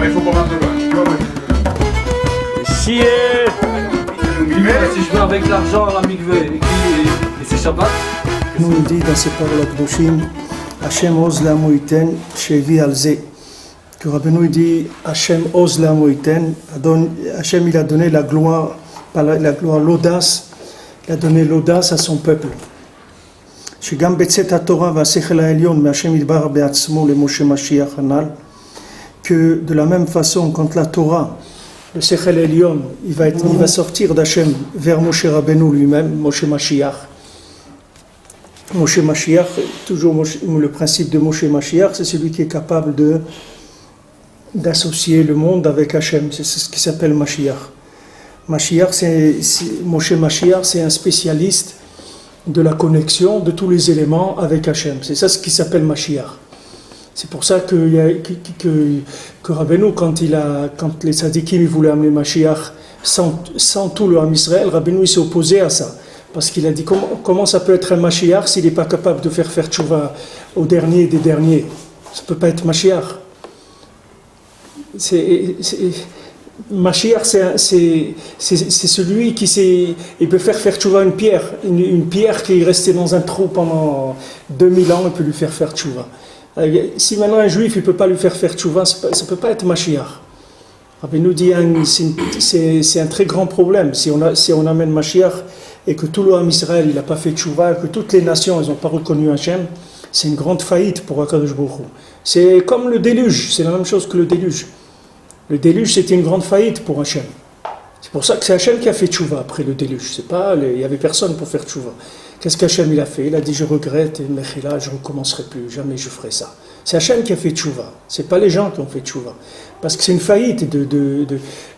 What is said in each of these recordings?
Il faut qu'on rentre loin. Chier. Si je vais avec l'argent à la mikveh et c'est Shabbat. nous dit dans ces paroles Kedoshim, Hachem oz la'amo yiten shevi al ze. Que Rabbeinu dit Hachem oz la'amo yiten, Hachem il a donné la gloire, l'audace, il a donné l'audace à son peuple. שגם בצאת התורה והשכל העליון מהשם ידבר בעצמו למשה משיח הנ"ל, que de la même façon quand la Torah, le Sechel Elion, il va sortir d'Hachem vers Moshe Rabbeinu lui-même, Moshe Mashiach. Moshe Mashiach, toujours le principe de Moshe Mashiach, c'est celui qui est capable d'associer le monde avec Hachem, c'est ce qui s'appelle Mashiach. Moshe Mashiach, c'est un spécialiste de la connexion de tous les éléments avec Hachem. C'est ça ce qui s'appelle Mashiach. C'est pour ça que Rabbeinu, quand les tzadikim voulaient amener Mashiach sans tout le Ham Israël, Rabbeinu s'est opposé à ça. Parce qu'il a dit comment ça peut être un Mashiach s'il n'est pas capable de faire tchouva au dernier des derniers. Ça ne peut pas être Mashiach. Mashiach, c'est celui il peut faire tchouva une pierre qui est restée dans un trou pendant 2000 ans, il peut lui faire tchouva. Si maintenant un juif il peut pas lui faire tchouva, ça peut pas être Mashiach. Rabbeinu dit c'est un très grand problème si on amène Mashiach et que tout le Ham Israël il n'a pas fait tchouva, que toutes les nations elles n'ont pas reconnu Hachem, c'est une grande faillite pour Akadosh Baruch Hu. C'est comme le déluge, c'est la même chose que le déluge. Le déluge, c'était une grande faillite pour Hachem. C'est pour ça que c'est Hachem qui a fait tchouva après le déluge. Il n'y avait personne pour faire tchouva. Qu'est-ce qu'Hachem il a fait? Il a dit je regrette, et Mechila, je ne recommencerai plus, jamais je ferai ça. C'est Hachem qui a fait tchouva. Ce n'est pas les gens qui ont fait tchouva. Parce que c'est une faillite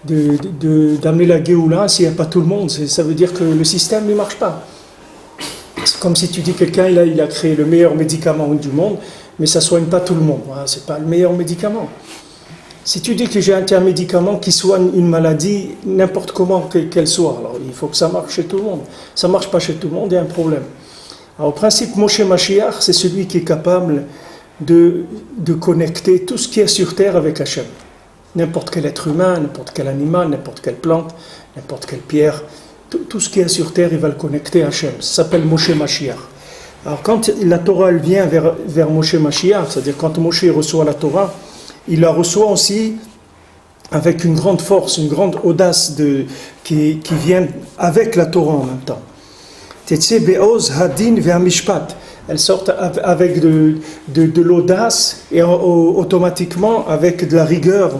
d'amener la Géoula s'il n'y a pas tout le monde. Ça veut dire que le système ne marche pas. C'est comme si tu dis quelqu'un il a créé le meilleur médicament du monde, mais ça ne soigne pas tout le monde. Ce n'est pas le meilleur médicament. Si tu dis que j'ai un médicament qui soigne une maladie, n'importe comment qu'elle soit, alors il faut que ça marche chez tout le monde. Ça ne marche pas chez tout le monde, il y a un problème. Alors, au principe, Moshe Mashiach, c'est celui qui est capable de connecter tout ce qui est sur terre avec Hachem. N'importe quel être humain, n'importe quel animal, n'importe quelle plante, n'importe quelle pierre, tout ce qui est sur terre, il va le connecter à Hachem. Ça s'appelle Moshe Mashiach. Alors quand la Torah elle vient vers Moshe Mashiach, c'est-à-dire quand Moshe reçoit la Torah, il la reçoit aussi avec une grande force, une grande audace qui vient avec la Torah en même temps. Tetze be'oz hadin ve'amishpat. Elles sortent avec de l'audace et automatiquement avec de la rigueur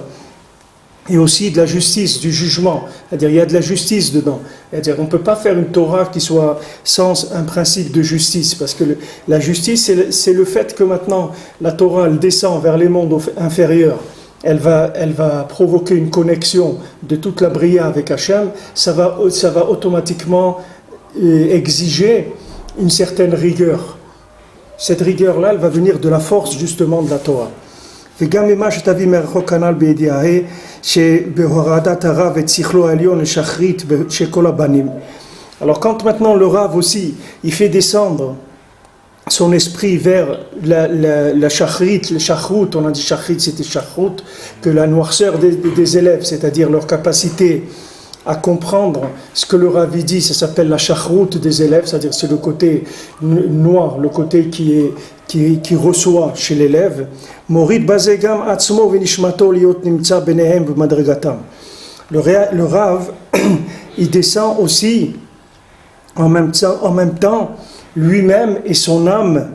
et aussi de la justice, du jugement. C'est-à-dire il y a de la justice dedans. C'est-à-dire on ne peut pas faire une Torah qui soit sans un principe de justice, parce que la justice c'est le fait que maintenant la Torah elle descend vers les mondes inférieurs. Elle va provoquer une connexion de toute la Bria avec Hachem. Ça va automatiquement exiger une certaine rigueur. Cette rigueur-là, elle va venir de la force justement de la Torah. וגם ממה שתביא מרחוק כנ"ל בידיעה שבהורדת הרב את שכלו העליון לשחרית של כל הבנים. Alors quand maintenant le Rav aussi, il fait descendre son esprit vers la shachrit, le shachrout, on a dit shachrit c'était shachrout, que la noirceur des élèves, c'est-à-dire leur capacité à comprendre ce que le Rav dit, ça s'appelle la shachrout des élèves, c'est-à-dire c'est le côté noir, le côté qui reçoit chez l'élève. Morid bazegam atzmo venishmato liot nimtza benehem v'madregatam. Le Rav, il descend aussi en même temps lui-même et son âme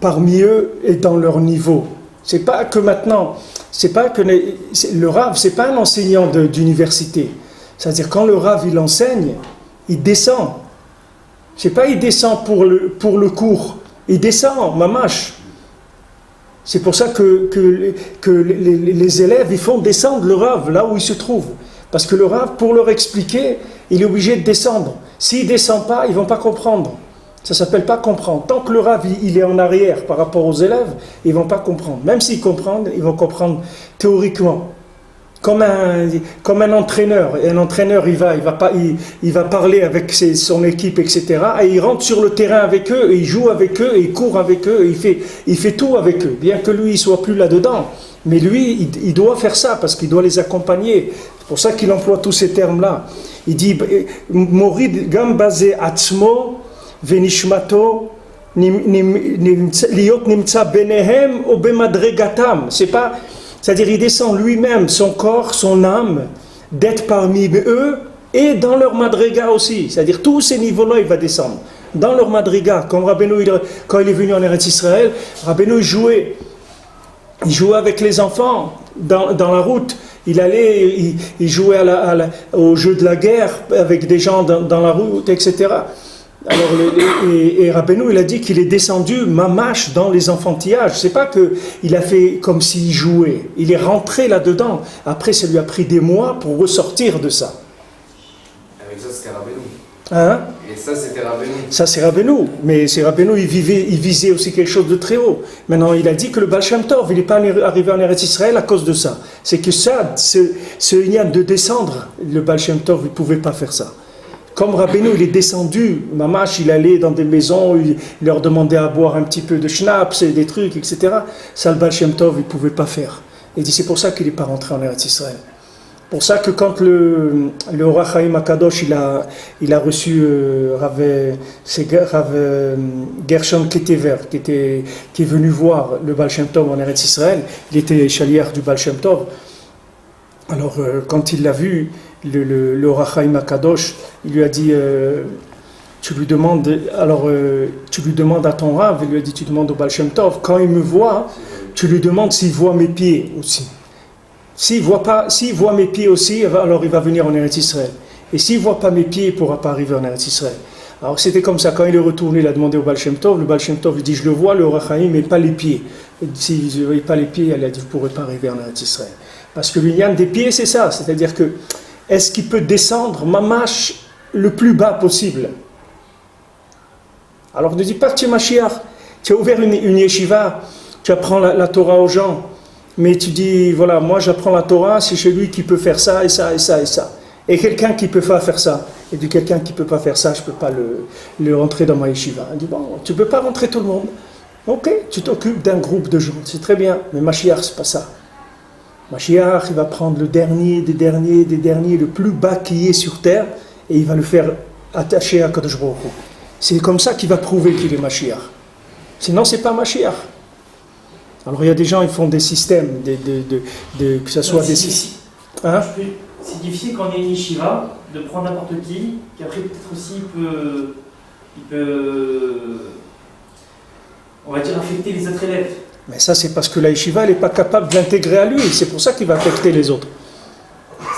parmi eux et dans leur niveau. C'est pas que maintenant, le Rav, c'est pas un enseignant d'université. C'est-à-dire quand le Rav il enseigne, il descend. C'est pas il descend pour le cours, il descend, mamash. C'est pour ça que les élèves, ils font descendre le Rav là où il se trouve. Parce que le Rav, pour leur expliquer, il est obligé de descendre. S'il ne descend pas, ils ne vont pas comprendre. Ça ne s'appelle pas comprendre. Tant que le Rav, il est en arrière par rapport aux élèves, ils ne vont pas comprendre. Même s'ils comprennent, ils vont comprendre théoriquement. Comme un entraîneur. Et un entraîneur, il va parler avec son équipe, etc. Et il rentre sur le terrain avec eux, et il joue avec eux, et il court avec eux, et il fait tout avec eux. Bien que lui, il ne soit plus là-dedans. Mais lui, il doit faire ça, parce qu'il doit les accompagner. C'est pour ça qu'il emploie tous ces termes-là. Il dit « Morid gam basé atzmo venishmato liot nimtza benehem o bemadregatam ». C'est-à-dire, il descend lui-même, son corps, son âme, d'être parmi eux et dans leur madriga aussi. C'est-à-dire, tous ces niveaux-là, il va descendre. Dans leur madriga, comme Rabbeinu, quand il est venu en Eretz Israël, Rabbeinu jouait. Il jouait avec les enfants dans la route. Il jouait au jeu de la guerre avec des gens dans la route, etc. Alors, et Rabbeinu, il a dit qu'il est descendu mamache dans les enfantillages. C'est pas qu'il a fait comme s'il jouait. Il est rentré là-dedans. Après, ça lui a pris des mois pour ressortir de ça. Avec ça, c'était Rabbeinu. Hein? Et ça, c'était Rabbeinu. Ça, c'est Rabbeinu. Mais c'est Rabbeinu, il visait aussi quelque chose de très haut. Maintenant, il a dit que le Baal Shem Tov, il n'est pas arrivé en Eretz Israël à cause de ça. C'est que ça, ce ignan de descendre, le Baal Shem Tov, il ne pouvait pas faire ça. Comme Rabbeinu, il est descendu, Mamash, il allait dans des maisons, il leur demandait à boire un petit peu de schnapps et des trucs, etc. Ça, le Baal Shem Tov, il ne pouvait pas faire. Il dit, c'est pour ça qu'il n'est pas rentré en Eretz Israël. Pour ça que quand le Orach Chaim HaKadosh, il a reçu Rav Gershon Ketever, qui est venu voir le Baal Shem Tov en Eretz Israël, il était chaliar du Baal Shem Tov. Alors, quand il l'a vu, le Orach Chaim HaKadosh, il lui a dit, tu lui demandes à ton Rav, il lui a dit, tu demandes au Baal Shem Tov, quand il me voit, tu lui demandes s'il voit mes pieds aussi. S'il voit mes pieds aussi, alors il va venir en Eretz Israël. Et s'il ne voit pas mes pieds, il ne pourra pas arriver en Eretz Israël. Alors c'était comme ça, quand il est retourné, il a demandé au Baal Shem Tov, le Baal Shem Tov, il dit, je le vois, le Orach Chaim, mais pas les pieds. S'il ne voyait pas les pieds, il a dit, vous ne pourrez pas arriver en Eretz Israël. Parce que l'union des pieds, c'est ça, c'est-à-dire que, est-ce qu'il peut descendre, mamash, le plus bas possible? Alors ne dis pas que tu es Mashiach, tu as ouvert une yeshiva, tu apprends la Torah aux gens, mais tu dis, voilà, moi j'apprends la Torah, c'est celui qui peut faire ça et ça et ça et ça. Et quelqu'un qui ne peut pas faire ça, et du quelqu'un qui ne peut pas faire ça, je ne peux pas le rentrer dans ma yeshiva. Il dit, bon, tu ne peux pas rentrer tout le monde. Ok, tu t'occupes d'un groupe de gens, c'est très bien, mais Mashiach, c'est pas ça. Mashiach, il va prendre le dernier des derniers, le plus bas qui est sur terre, et il va le faire attacher à Kadosh Baruch Hu. C'est comme ça qu'il va prouver qu'il est Mashiach. Sinon, c'est pas Mashiach. Alors, il y a des gens, ils font des systèmes, que ce soit des systèmes. Hein? C'est difficile quand on est une yeshiva de prendre n'importe qui après peut-être aussi il peut, on va dire, affecter les autres élèves. Mais ça, c'est parce que la yeshiva, elle n'est pas capable de l'intégrer à lui. C'est pour ça qu'il va affecter les autres.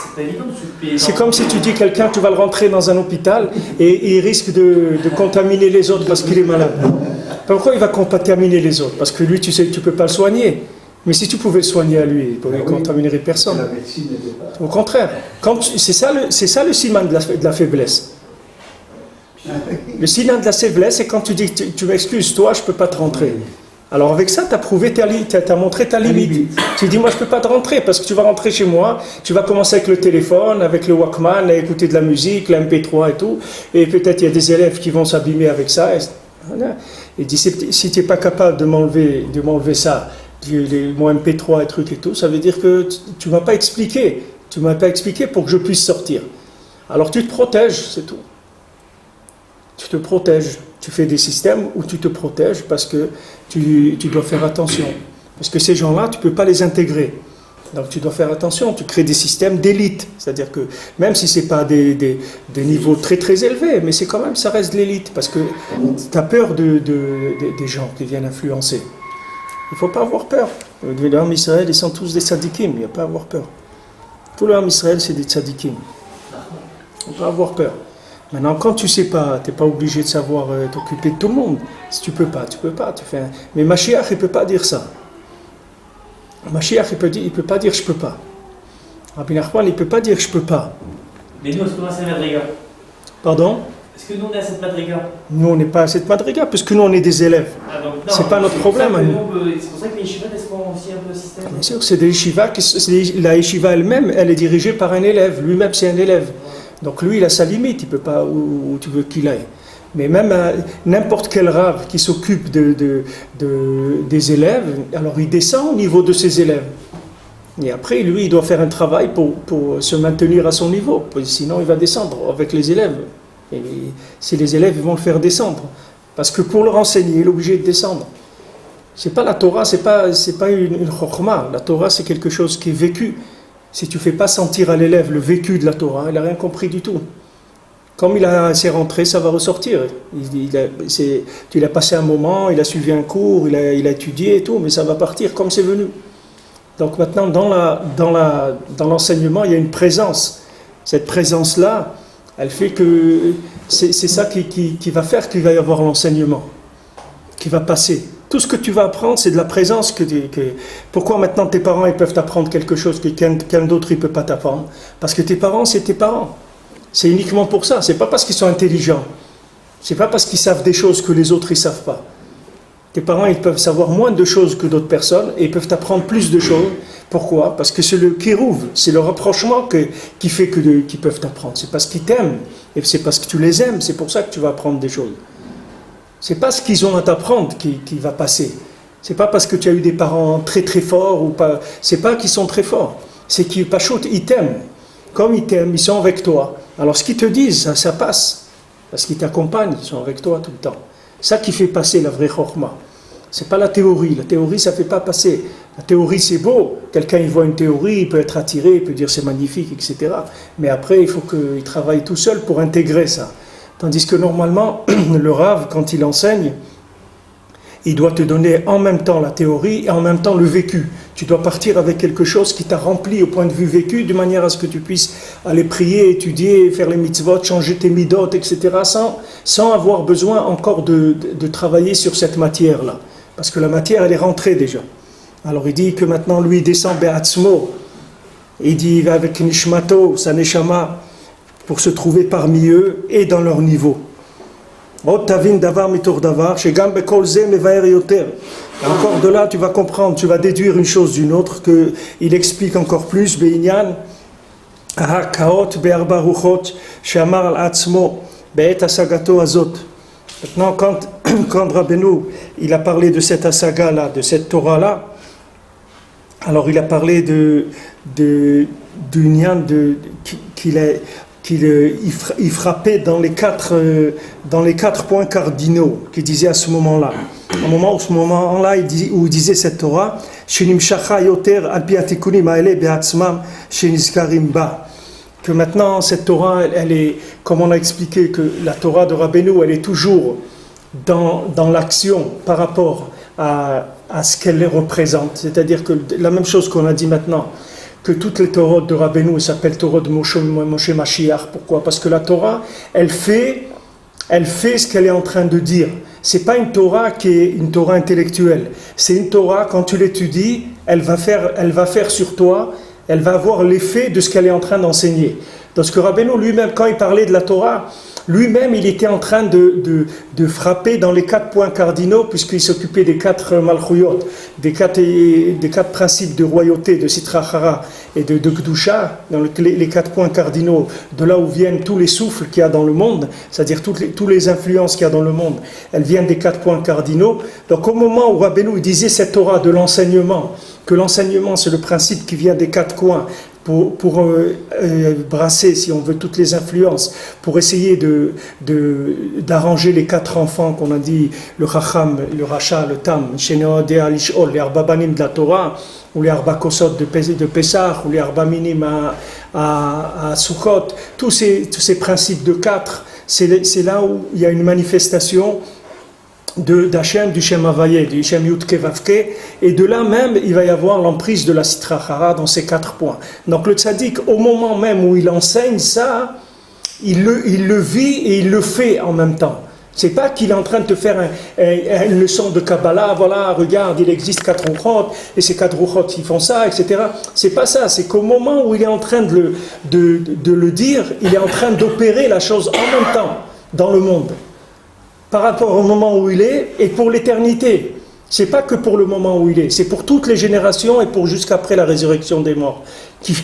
C'est pas évident de s'occuper. C'est comme si tu dis quelqu'un, tu vas le rentrer dans un hôpital et il risque de contaminer les autres parce qu'il est malade. Pourquoi il va contaminer les autres? Parce que lui, tu sais que tu ne peux pas le soigner. Mais si tu pouvais le soigner à lui, il ne contaminerait personne. Au contraire. C'est ça le siman de la faiblesse. Le siman de la faiblesse, c'est quand tu dis, tu m'excuses, toi, je ne peux pas te rentrer. Alors avec ça, tu as prouvé, tu as montré ta limite. Tu dis, moi je ne peux pas te rentrer parce que tu vas rentrer chez moi, tu vas commencer avec le téléphone, avec le Walkman, à écouter de la musique, la MP3 et tout, et peut-être il y a des élèves qui vont s'abîmer avec ça. Et dit, si tu n'es pas capable de m'enlever ça, les mots MP3 et trucs et tout, ça veut dire que tu ne m'as pas expliqué. Tu ne m'as pas expliqué pour que je puisse sortir. Alors tu te protèges, c'est tout. Tu te protèges. Tu fais des systèmes où tu te protèges parce que tu dois faire attention. Parce que ces gens-là, tu ne peux pas les intégrer. Donc tu dois faire attention. Tu crées des systèmes d'élite. C'est-à-dire que même si ce n'est pas des niveaux très très élevés, mais c'est quand même, ça reste de l'élite. Parce que tu as peur des gens qui viennent influencer. Il ne faut pas avoir peur. Les hommes Israël, ils sont tous des tzadikim. Il n'y a pas à avoir peur. Tous les hommes Israël, c'est des tzadikim. Il ne faut pas avoir peur. Maintenant, quand tu ne sais pas, tu n'es pas obligé de savoir t'occuper de tout le monde. Si tu ne peux pas, tu peux pas. Mais Mashiach, il ne peut pas dire ça. Mashiach, il peut pas dire je peux pas. Rabbi Nachman, il peut pas dire je peux pas. Mais nous, est-ce qu'on a cette madriga? Pardon? Est-ce que nous, on est à cette madriga? Nous, on n'est pas à cette madriga, parce que nous, on est des élèves. Ah, donc, non, C'est pas notre problème. C'est pour ça que les yeshivas font aussi un peu le système. Bien sûr, c'est des yeshivas, la yeshiva elle-même, elle est dirigée par un élève. Lui-même, c'est un élève. Donc lui, il a sa limite, il peut pas où tu veux qu'il aille. Mais même n'importe quel rave qui s'occupe des élèves, alors il descend au niveau de ses élèves. Et après, lui, il doit faire un travail pour se maintenir à son niveau. Sinon, il va descendre avec les élèves. Et si les élèves vont le faire descendre. Parce que pour le renseigner, il est obligé de descendre. C'est pas la Torah, c'est pas une chokhma. La Torah, c'est quelque chose qui est vécu. Si tu ne fais pas sentir à l'élève le vécu de la Torah, il n'a rien compris du tout. Comme s'est rentré, ça va ressortir. Il a passé un moment, il a suivi un cours, il a étudié et tout, mais ça va partir comme c'est venu. Donc maintenant, dans l'enseignement, il y a une présence. Cette présence-là, elle fait que c'est ça qui va faire qu'il va y avoir l'enseignement, qui va passer. Tout ce que tu vas apprendre, c'est de la présence. Pourquoi maintenant tes parents ils peuvent t'apprendre quelque chose que quelqu'un d'autre ne peut pas t'apprendre? Parce que tes parents, c'est tes parents. C'est uniquement pour ça. C'est pas parce qu'ils sont intelligents. C'est pas parce qu'ils savent des choses que les autres ne savent pas. Tes parents, ils peuvent savoir moins de choses que d'autres personnes et ils peuvent t'apprendre plus de choses. Pourquoi? Parce que c'est le kirouv, c'est le rapprochement qui fait qu'ils peuvent t'apprendre. C'est parce qu'ils t'aiment et c'est parce que tu les aimes. C'est pour ça que tu vas apprendre des choses. C'est pas ce qu'ils ont à t'apprendre qui va passer. C'est pas parce que tu as eu des parents très très forts ou pas. C'est pas qu'ils sont très forts. C'est qu'ils ils t'aiment. Comme ils t'aiment, ils sont avec toi. Alors ce qu'ils te disent, ça passe. Parce qu'ils t'accompagnent, ils sont avec toi tout le temps. Ça qui fait passer la vraie chokhma. C'est pas la théorie. La théorie, ça fait pas passer. La théorie, c'est beau. Quelqu'un, il voit une théorie, il peut être attiré, il peut dire c'est magnifique, etc. Mais après, il faut qu'il travaille tout seul pour intégrer ça. Tandis que normalement, le Rav, quand il enseigne, il doit te donner en même temps la théorie et en même temps le vécu. Tu dois partir avec quelque chose qui t'a rempli au point de vue vécu, de manière à ce que tu puisses aller prier, étudier, faire les mitzvot, changer tes midot, etc., sans avoir besoin encore de travailler sur cette matière-là. Parce que la matière, elle est rentrée déjà. Alors il dit que maintenant, lui, il descend Be'atzmo. Il dit, il va avec Nishmato, sa Neshama, pour se trouver parmi eux et dans leur niveau. Encore de là, tu vas comprendre, tu vas déduire une chose d'une autre, qu'il explique encore plus, Be'inyan, Ha'kaot be'arba ruchot, she'amar al-atzmo, be'et asagato azot. Maintenant, quand Rabbeinu, il a parlé de cette asaga-là, de cette Torah-là, alors il a parlé du Nyan qu'il frappait dans les quatre points cardinaux qu'il disait à ce moment-là. Au moment-là, où il disait cette Torah, que maintenant cette Torah, elle est, comme on a expliqué, que la Torah de Rabbeinu, elle est toujours dans l'action par rapport à ce qu'elle représente. C'est-à-dire que la même chose qu'on a dit maintenant, que toutes les Torahs de Rabbeinu s'appellent Torah de Moshe Mashiach. Pourquoi? Parce que la Torah, elle fait ce qu'elle est en train de dire. C'est pas une Torah qui est une Torah intellectuelle. C'est une Torah, quand tu l'étudies, elle va faire sur toi, elle va avoir l'effet de ce qu'elle est en train d'enseigner. Parce que Rabbeinu lui-même, quand il parlait de la Torah, lui-même, il était en train de frapper dans les 4 points cardinaux, puisqu'il s'occupait des 4 malchuyot, des quatre principes de royauté, de Sitra Achara et de Kedusha, dans les 4 points cardinaux, de là où viennent tous les souffles qu'il y a dans le monde, c'est-à-dire toutes les influences qu'il y a dans le monde, elles viennent des 4 points cardinaux. Donc au moment où Rabbeinu disait cette Torah de l'enseignement, que l'enseignement c'est le principe qui vient des 4 coins, pour brasser, si on veut, toutes les influences, pour essayer d'arranger les 4 enfants qu'on a dit, le Chacham, le Racha, le Tam, les Arbabanim de la Torah, ou les Arbakosot de Pessah, ou les Arbaminim à Sukkot, tous ces principes de 4, c'est là où il y a une manifestation d'Hachem, du Shem Havayé, du Shem Yudke Vavke, et de là même il va y avoir l'emprise de la Sitra Achara dans ces 4 points. Donc le tzaddik, au moment même où il enseigne ça, il le vit et il le fait en même temps. C'est pas qu'il est en train de te faire une leçon de Kabbalah, voilà, regarde, il existe 4 rouchot, et ces 4 rouchot, ils font ça, etc. C'est pas ça, c'est qu'au moment où il est en train de le dire, il est en train d'opérer la chose en même temps dans le monde. Par rapport au moment où il est, et pour l'éternité. C'est pas que pour le moment où il est, c'est pour toutes les générations et pour jusqu'après la résurrection des morts.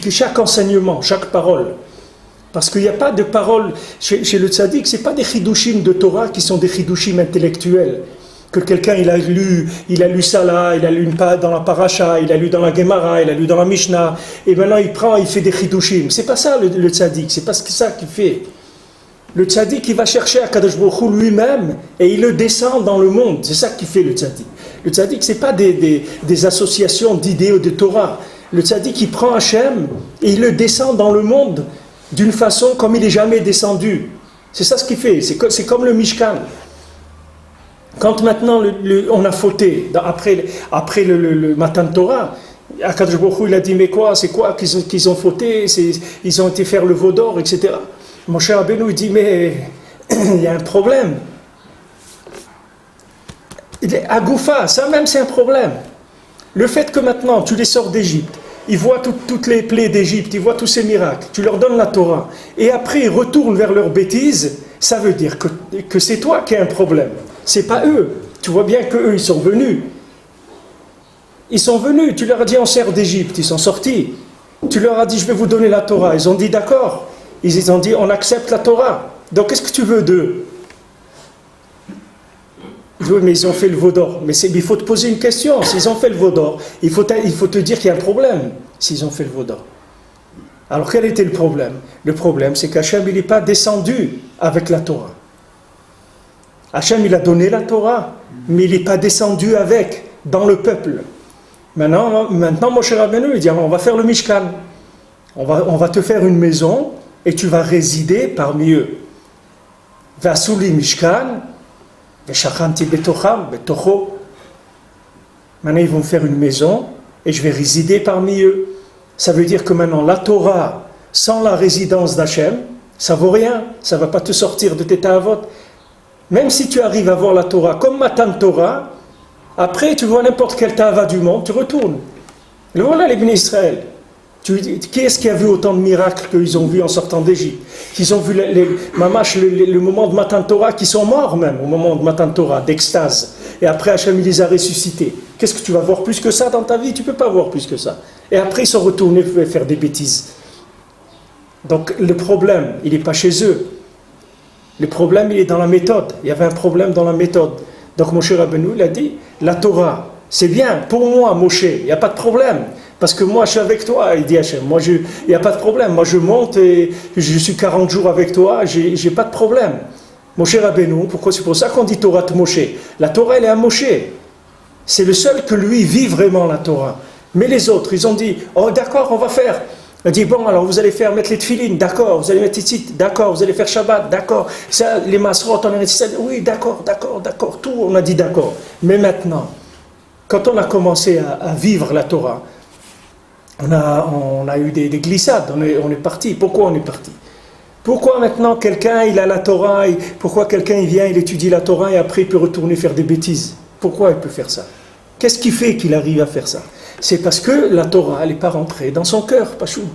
Chaque enseignement, chaque parole. Parce qu'il n'y a pas de parole, chez le tzaddik, ce n'est pas des chidushim de Torah qui sont des chidushim intellectuels. Que quelqu'un, il a lu ça là, il a lu dans la paracha, il a lu dans la Gemara, il a lu dans la Mishnah, et maintenant il prend, il fait des chidushim. C'est pas ça le tzaddik, c'est pas ça qu'il fait. Le tzaddik, il va chercher Akadosh Baruch Hu lui-même, et il le descend dans le monde. C'est ça qu'il fait le tzaddik. Le tzaddik, ce n'est pas des associations d'idées de Torah. Le tzaddik, il prend Hachem, et il le descend dans le monde, d'une façon comme il n'est jamais descendu. C'est ça ce qu'il fait, c'est comme le Mishkan. Quand maintenant on a fauté, après le Matan Torah, Akadosh Baruch Hu, il a dit, mais quoi, c'est quoi qu'ils ont fauté, ils ont été faire le veau d'or, etc. Mon cher Rabbeinu, il dit, mais il y a un problème. Agoufa, ça même c'est un problème. Le fait que maintenant tu les sors d'Égypte, ils voient toutes les plaies d'Égypte, ils voient tous ces miracles, tu leur donnes la Torah, et après ils retournent vers leurs bêtises, ça veut dire que c'est toi qui as un problème. C'est pas eux. Tu vois bien qu'eux, ils sont venus. Ils sont venus, tu leur as dit on sort d'Égypte, ils sont sortis. Tu leur as dit je vais vous donner la Torah, ils ont dit d'accord. Ils ont dit on accepte la Torah. Donc qu'est-ce que tu veux d'eux? Oui, mais ils ont fait le veau d'or. Mais il faut te poser une question. S'ils ont fait le veau d'or, il faut te dire qu'il y a un problème. S'ils ont fait le veau d'or. Alors quel était le problème? Le problème, c'est qu'Hachem, il n'est pas descendu avec la Torah. Hachem, il a donné la Torah, mais il n'est pas descendu dans le peuple. Maintenant Moshe Rabbeinu, il dit, on va faire le Mishkan. On va te faire une maison, et tu vas résider parmi eux. Vasuli Mishkan, maintenant ils vont faire une maison et je vais résider parmi eux. Ça veut dire que maintenant la Torah sans la résidence d'Hachem, ça vaut rien, ça ne va pas te sortir de tes ta'avot. Même si tu arrives à voir la Torah comme Matan Torah, après tu vois n'importe quel ta'ava du monde, tu retournes. Et voilà les bénis Israël. Qui est-ce qui a vu autant de miracles qu'ils ont vu en sortant d'Égypte? Qu'ils ont vu le moment de Matan Torah, qui sont morts même au moment de Matan Torah, d'extase. Et après Hachem il les a ressuscités. Qu'est-ce que tu vas voir plus que ça dans ta vie? Tu ne peux pas voir plus que ça. Et après ils sont retournés faire des bêtises. Donc le problème, il n'est pas chez eux. Le problème, il est dans la méthode. Il y avait un problème dans la méthode. Donc Moshe Rabbeinu, il a dit, la Torah, c'est bien, pour moi Moshe, il n'y a pas de problème. Parce que moi je suis avec toi, il dit Hachem, il n'y a pas de problème, moi je monte et je suis 40 jours avec toi, j'ai pas de problème. Moshe Rabbeinu, c'est pour ça qu'on dit Torah de Moshe. La Torah elle est à Moshe. C'est le seul que lui vit vraiment la Torah. Mais les autres, ils ont dit, oh d'accord, on va faire. Il a dit, bon alors vous allez mettre les tefilines, d'accord, vous allez mettre les tzitzit, d'accord, vous allez faire Shabbat, d'accord, ça, les masrot, on a dit ça, oui d'accord, tout on a dit d'accord. Mais maintenant, quand on a commencé à vivre la Torah, on a eu des glissades, on est parti. Pourquoi on est parti? Pourquoi maintenant quelqu'un il a la Torah, pourquoi quelqu'un il vient, il étudie la Torah et après il peut retourner faire des bêtises? Pourquoi il peut faire ça? Qu'est-ce qui fait qu'il arrive à faire ça? C'est parce que la Torah elle n'est pas rentrée dans son cœur, Pachoud.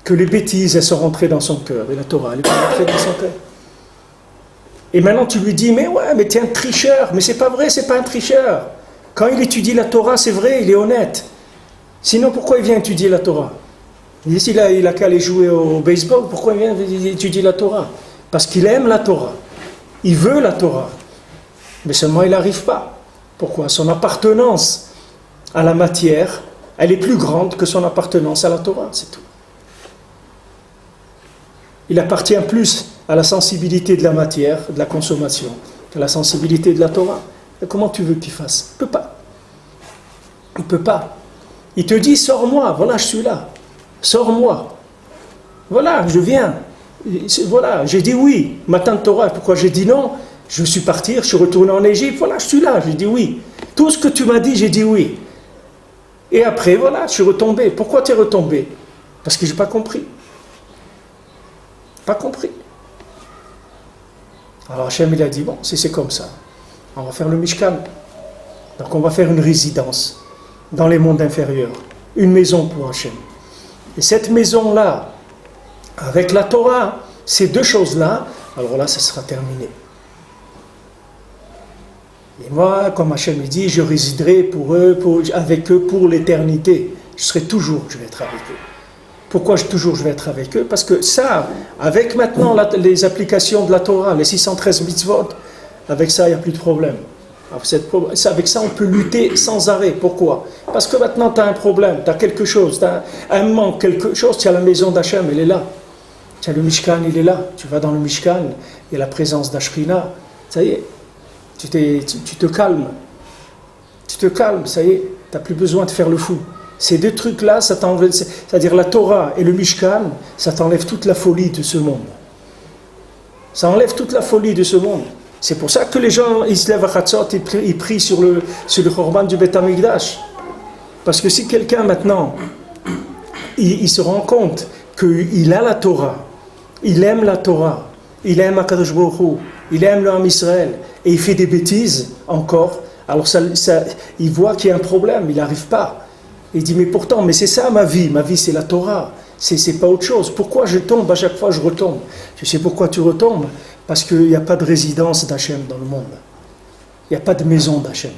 Que les bêtises elles sont rentrées dans son cœur et la Torah elle n'est pas rentrée dans son cœur. Et maintenant tu lui dis, mais ouais, mais tu es un tricheur. Mais c'est pas vrai, c'est pas un tricheur. Quand il étudie la Torah, c'est vrai, il est honnête. Sinon, pourquoi il vient étudier la Torah? Ici, il a qu'à aller jouer au baseball. Pourquoi il vient étudier la Torah? Parce qu'il aime la Torah. Il veut la Torah. Mais seulement, il n'arrive pas. Pourquoi? Son appartenance à la matière, elle est plus grande que son appartenance à la Torah. C'est tout. Il appartient plus à la sensibilité de la matière, de la consommation, qu'à la sensibilité de la Torah. Et comment tu veux qu'il fasse? Il ne peut pas. Il ne peut pas. Il te dit, sors-moi, voilà, je suis là. Sors-moi. Voilà, je viens. Voilà, j'ai dit oui. Matan Torah, pourquoi j'ai dit non? Je suis parti, je suis retourné en Égypte, voilà, je suis là, j'ai dit oui. Tout ce que tu m'as dit, j'ai dit oui. Et après, voilà, je suis retombé. Pourquoi tu es retombé? Parce que je n'ai pas compris. Pas compris. Alors Hachem, il a dit, bon, si c'est comme ça, on va faire le Mishkan. Donc on va faire une résidence dans les mondes inférieurs, une maison pour Hachem. Et cette maison-là, avec la Torah, ces deux choses-là, alors là, ça sera terminé. Et moi, comme Hachem dit, je résiderai avec eux pour l'éternité. Je vais être avec eux. Pourquoi je vais être avec eux? Parce que ça, avec maintenant les applications de la Torah, les 613 mitzvot, avec ça, il n'y a plus de problème. Avec ça, on peut lutter sans arrêt. Pourquoi? Parce que maintenant, tu as un problème, tu as quelque chose, tu as un manque, quelque chose, tu as la maison d'Hachem, elle est là. Tu as le Mishkan, il est là. Tu vas dans le Mishkan, il y a la présence d'Ashkrina. Ça y est, tu te calmes. Tu te calmes, ça y est, tu n'as plus besoin de faire le fou. Ces deux trucs-là, ça t'enlève, c'est-à-dire la Torah et le Mishkan, ça t'enlève toute la folie de ce monde. Ça enlève toute la folie de ce monde. C'est pour ça que les gens, ils se lèvent à Chatzot, ils prient sur le Korban du Beth Amikdash. Parce que si quelqu'un maintenant, il se rend compte qu'il a la Torah, il aime la Torah, il aime HaKadosh Baruch Hu, il aime le Ham Israël, et il fait des bêtises encore, alors il voit qu'il y a un problème, il n'arrive pas. Il dit, mais c'est ça ma vie c'est la Torah, c'est pas autre chose. Pourquoi je tombe? À chaque fois je retombe. Tu sais pourquoi tu retombes? Parce qu'il n'y a pas de résidence d'Hachem dans le monde. Il n'y a pas de maison d'Hachem.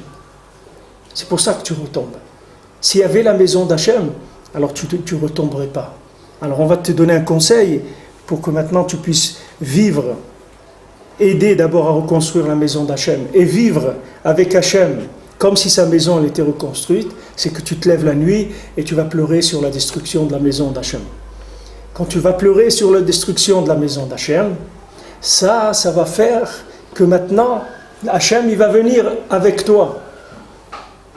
C'est pour ça que tu retombes. S'il y avait la maison d'Hachem, alors tu ne retomberais pas. Alors on va te donner un conseil pour que maintenant tu puisses vivre, aider d'abord à reconstruire la maison d'Hachem et vivre avec Hachem comme si sa maison elle était reconstruite, c'est que tu te lèves la nuit et tu vas pleurer sur la destruction de la maison d'Hachem. Quand tu vas pleurer sur la destruction de la maison d'Hachem, ça va faire que maintenant, Hachem, il va venir avec toi.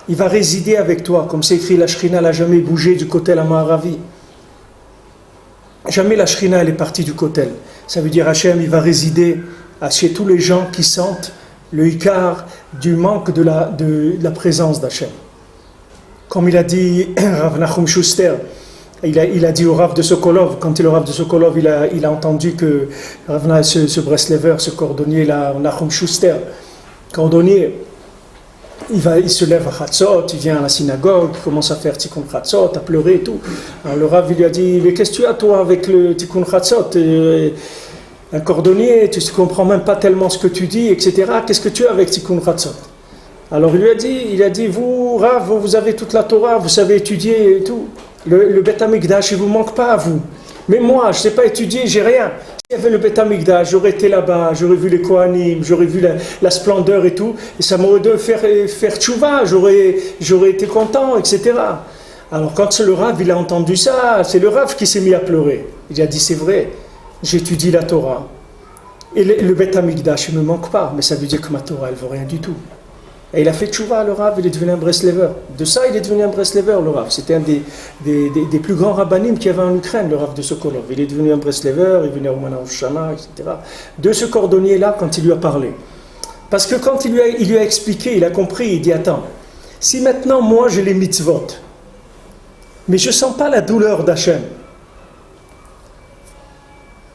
Il va résider avec toi. Comme c'est écrit, la Shrina n'a jamais bougé du Kotel à Maharavi. Jamais la Shrina, elle est partie du Kotel. Ça veut dire Hachem, il va résider chez tous les gens qui sentent le Ikar du manque de la présence d'Hachem. Comme il a dit Rav Nachum Schuster, il a dit au Rav de Sokolov, quand le Rav de Sokolov, il a entendu que ce Breslever, ce cordonnier là, Nachum Schuster, cordonnier, il se lève à Chatzot, il vient à la synagogue, il commence à faire Tikkun Chatzot, à pleurer et tout. Alors le Rav il lui a dit, mais qu'est-ce que tu as toi avec le Tikkun Chatzot? Un cordonnier, tu ne comprends même pas tellement ce que tu dis, etc. Qu'est-ce que tu as avec Tikkun Chatzot? Alors il a dit, vous, Rav, vous avez toute la Torah, vous savez étudier et tout. Le Beth Amikdash, il ne vous manque pas à vous. Mais moi, je ne sais pas étudier, j'ai rien. S'il y avait le Beth Amikdash, j'aurais été là-bas, j'aurais vu les Kohanim, j'aurais vu la splendeur et tout, et ça m'aurait dû faire tchouva, j'aurais été content, etc. Alors quand le Rav, il a entendu ça, c'est le Rav qui s'est mis à pleurer. Il a dit, c'est vrai, j'étudie la Torah. Et le Beth Amikdash, il ne me manque pas, mais ça veut dire que ma Torah, elle ne vaut rien du tout. Et il a fait tchouva, le Rav, il est devenu un Breslever. De ça, il est devenu un Breslever, le Rav. C'était un des plus grands rabbanim qu'il y avait en Ukraine, le Rav de Sokolov. Il est devenu un Breslever, il est venu à Roumana Oshana, etc. De ce cordonnier-là, quand il lui a parlé. Parce que quand il lui a expliqué, il a compris, il dit, attends, si maintenant, moi, j'ai les mitzvot, mais je ne sens pas la douleur d'Hachem,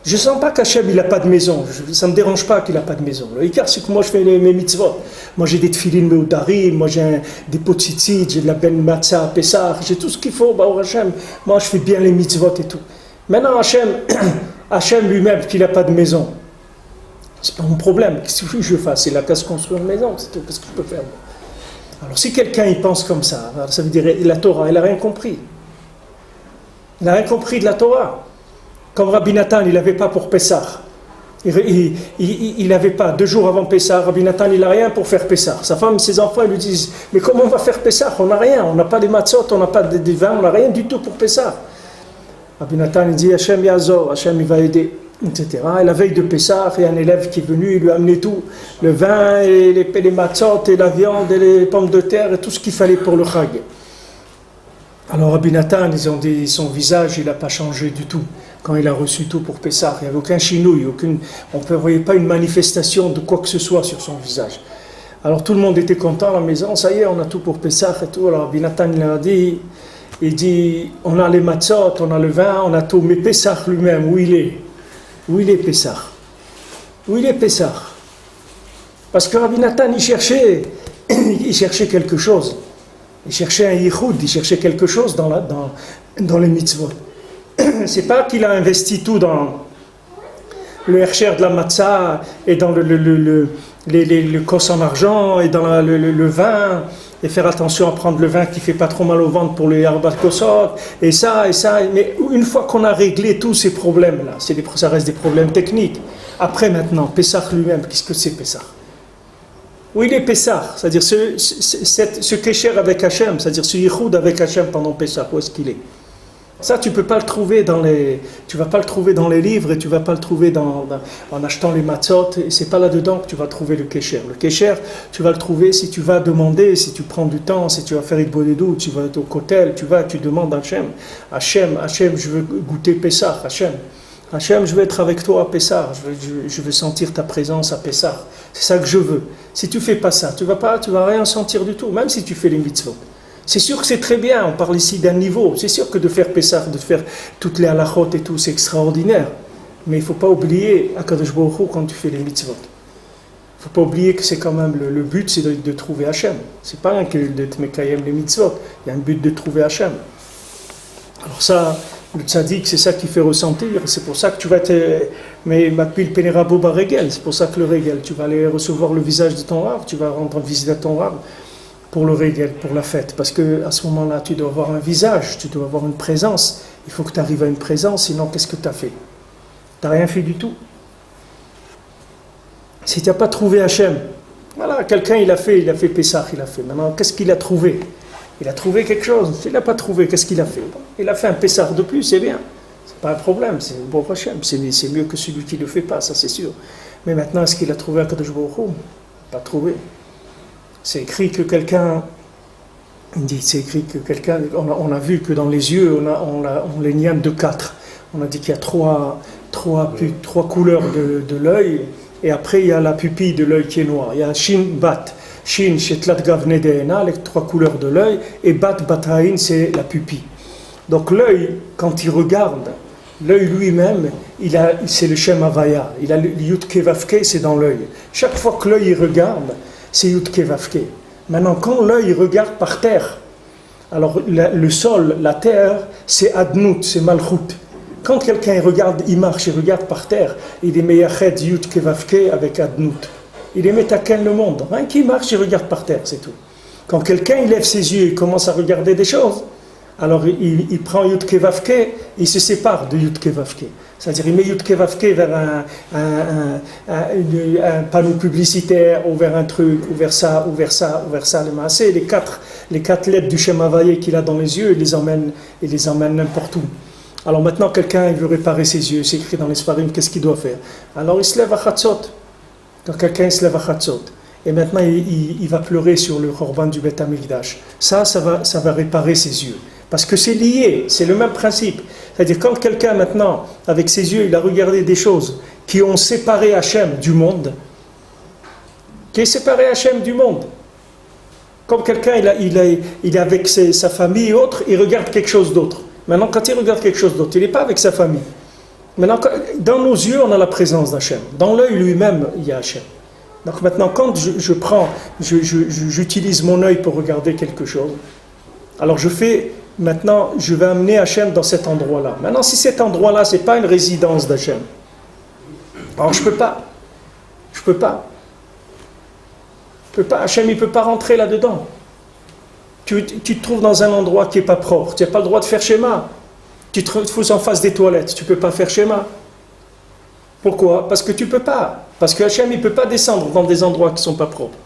je ne sens pas qu'Hachem il n'a pas de maison, ça ne me dérange pas qu'il n'a pas de maison. Le Ikar, c'est que moi je fais mes mitzvot. Moi j'ai des tefilin meudarim, moi j'ai des potzitzit, j'ai de la ben matzah, Pessah, j'ai tout ce qu'il faut, Baruch Hashem. Moi je fais bien les mitzvot et tout. Maintenant Hachem lui-même qu'il n'a pas de maison, c'est pas mon problème. Qu'est-ce que je fasse? C'est la casse construire une maison, c'est tout. Qu'est-ce que je peux faire? Alors si quelqu'un il pense comme ça veut dire la Torah, il n'a rien compris. Il n'a rien compris de la Torah. Comme Rabbi Nathan, il n'avait pas pour Pessah. Il n'avait pas. 2 jours avant Pessah, Rabbi Nathan, il n'a rien pour faire Pessah. Sa femme, ses enfants, ils lui disent, mais comment on va faire Pessah? On n'a rien, on n'a pas de matzot, on n'a pas de vin, on n'a rien du tout pour Pessah. Rabbi Nathan, il dit, Hachem Yazor, Hachem, il va aider, etc. Et la veille de Pessah, il y a un élève qui est venu, il lui a amené tout, le vin, et les matzot, et la viande, et les pommes de terre, et tout ce qu'il fallait pour le Chag. Alors Rabbi Nathan, ils ont dit, son visage, il n'a pas changé du tout. Quand il a reçu tout pour Pessah, il n'y avait aucun chinouille, on ne voyait pas une manifestation de quoi que ce soit sur son visage. Alors tout le monde était content à la maison, ça y est, on a tout pour Pessah et tout. Alors Rabbi Nathan il dit, on a les matzot, on a le vin, on a tout, mais Pessah lui-même, où il est? Où il est Pessah? Où il est Pessah? Parce que Rabbi Nathan, il cherchait quelque chose. Il cherchait un yichud, il cherchait quelque chose dans les mitzvot. C'est pas qu'il a investi tout dans le hercher de la matzah et dans le kos en argent et dans le vin, et faire attention à prendre le vin qui fait pas trop mal au ventre pour les arba kosot, et ça. Mais une fois qu'on a réglé tous ces problèmes-là, ça reste des problèmes techniques. Après maintenant, Pessah lui-même, qu'est-ce que c'est Pessah? Où il est Pessah, c'est-à-dire ce kécher avec Hachem, c'est-à-dire ce yichud avec Hachem pendant Pessah, où est-ce qu'il est? Ça, tu peux pas le trouver tu vas pas le trouver dans les livres et tu vas pas le trouver en achetant les matzot. Et c'est pas là-dedans que tu vas trouver le kécher. Le kécher, tu vas le trouver si tu vas demander, si tu prends du temps, si tu vas faire Idbodedou, tu vas au kotel, tu demandes à Hachem, je veux goûter Pessah, Hachem, je veux être avec toi à Pessah, je veux sentir ta présence à Pessah. C'est ça que je veux. Si tu fais pas ça, tu vas rien sentir du tout, même si tu fais les mitzvot. C'est sûr que c'est très bien, on parle ici d'un niveau. C'est sûr que de faire Pessah, de faire toutes les halachot et tout, c'est extraordinaire. Mais il ne faut pas oublier, Akadosh Baruch Hu, quand tu fais les mitzvot. Il ne faut pas oublier que c'est quand même le but, c'est de trouver Hachem. C'est pas rien que de te mekayem les mitzvot. Il y a un but de trouver Hachem. Alors ça, le tzaddik, c'est ça qui fait ressentir. C'est pour ça que tu vas mais Makpil Penerabo Baregel, c'est pour ça que le Regel, tu vas aller recevoir le visage de ton Rav, tu vas rendre visite à ton Rav. Pour le Regel, pour la fête, parce qu'à ce moment-là, tu dois avoir un visage, tu dois avoir une présence. Il faut que tu arrives à une présence, sinon qu'est-ce que tu as fait? Tu n'as rien fait du tout. Si tu n'as pas trouvé Hachem, voilà, quelqu'un il a fait Pessah, il a fait. Maintenant, qu'est-ce qu'il a trouvé? Il a trouvé quelque chose. S'il n'a pas trouvé, qu'est-ce qu'il a fait? Il a fait un Pessah de plus, c'est bien. C'est pas un problème, c'est bon Hachem. C'est mieux que celui qui ne le fait pas, ça c'est sûr. Mais maintenant, est-ce qu'il a trouvé Akadosh Baruch Hu? Pas trouvé. C'est écrit que quelqu'un, on a vu que dans les yeux, on les niame de 4. On a dit qu'il y a trois couleurs de l'œil, et après il y a la pupille de l'œil qui est noire. Il y a Shin Bat, Shin Shetlat Gavne Deena, les 3 couleurs de l'œil, et Bat Bataïn, c'est la pupille. Donc l'œil, quand il regarde, l'œil lui-même, c'est le Shem Havaya. Il a le Yud Kevavke, c'est dans l'œil. Chaque fois que l'œil regarde, c'est Yud Kevavke. Maintenant, quand l'œil regarde par terre, alors le sol, la terre, c'est Adnout, c'est Malchut. Quand quelqu'un regarde, il marche, il regarde par terre, il est Meyached Yud Kevavke avec Adnout. Il est Metaken le monde. Hein, qui marche, il regarde par terre, c'est tout. Quand quelqu'un il lève ses yeux, il commence à regarder des choses, alors il prend Yud Kevavke, il se sépare de Yud Kevavke. C'est-à-dire il met Yud Kevavke vers un panneau publicitaire, ou vers un truc, ou vers ça, les massés, les quatre lettres du Shem Havaya qu'il a dans les yeux, il les emmène n'importe où. Alors maintenant, quelqu'un il veut réparer ses yeux, c'est écrit dans les Sfarim, qu'est-ce qu'il doit faire? Alors il se lève à Chatzot. Quand quelqu'un se lève à Chatzot, et maintenant il va pleurer sur le Korban du Beth Amikdash, ça va réparer ses yeux. Parce que c'est lié, c'est le même principe. C'est-à-dire quand quelqu'un maintenant, avec ses yeux, il a regardé des choses qui ont séparé Hachem du monde, qui est séparé Hachem du monde. Comme quelqu'un, il est avec sa famille et autres, il regarde quelque chose d'autre. Maintenant, quand il regarde quelque chose d'autre, il n'est pas avec sa famille. Maintenant, dans nos yeux, on a la présence d'Hachem. Dans l'œil lui-même, il y a Hachem. Donc maintenant, quand j'utilise mon œil pour regarder quelque chose, alors je vais amener Hachem dans cet endroit-là. Maintenant, si cet endroit-là, ce n'est pas une résidence d'Hachem, alors je ne peux pas. Hachem, il ne peut pas rentrer là-dedans. Tu te trouves dans un endroit qui n'est pas propre. Tu n'as pas le droit de faire schéma. Tu te trouves en face des toilettes. Tu ne peux pas faire schéma. Pourquoi? Parce que tu ne peux pas. Parce que Hachem, il ne peut pas descendre dans des endroits qui ne sont pas propres.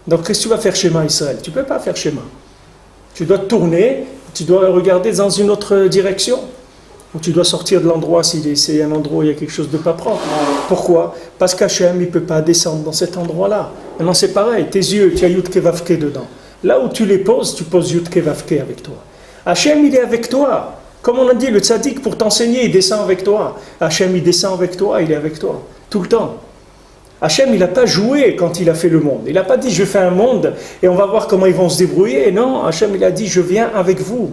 Donc, qu'est-ce que tu vas faire schéma, Israël? Tu ne peux pas faire schéma. Tu dois te tourner, tu dois regarder dans une autre direction. Ou tu dois sortir de l'endroit si c'est un endroit où il y a quelque chose de pas propre. Pourquoi? Parce qu'Hachem, il ne peut pas descendre dans cet endroit-là. Maintenant, c'est pareil. Tes yeux, tu as Yud Kevavke dedans. Là où tu les poses, tu poses Yud Kevavke avec toi. Hachem, il est avec toi. Comme on a dit, le tzaddik, pour t'enseigner, il descend avec toi. Hachem, il descend avec toi, il est avec toi. Tout le temps. Hachem, il n'a pas joué quand il a fait le monde. Il n'a pas dit, je fais un monde et on va voir comment ils vont se débrouiller. Non, Hachem, il a dit, je viens avec vous.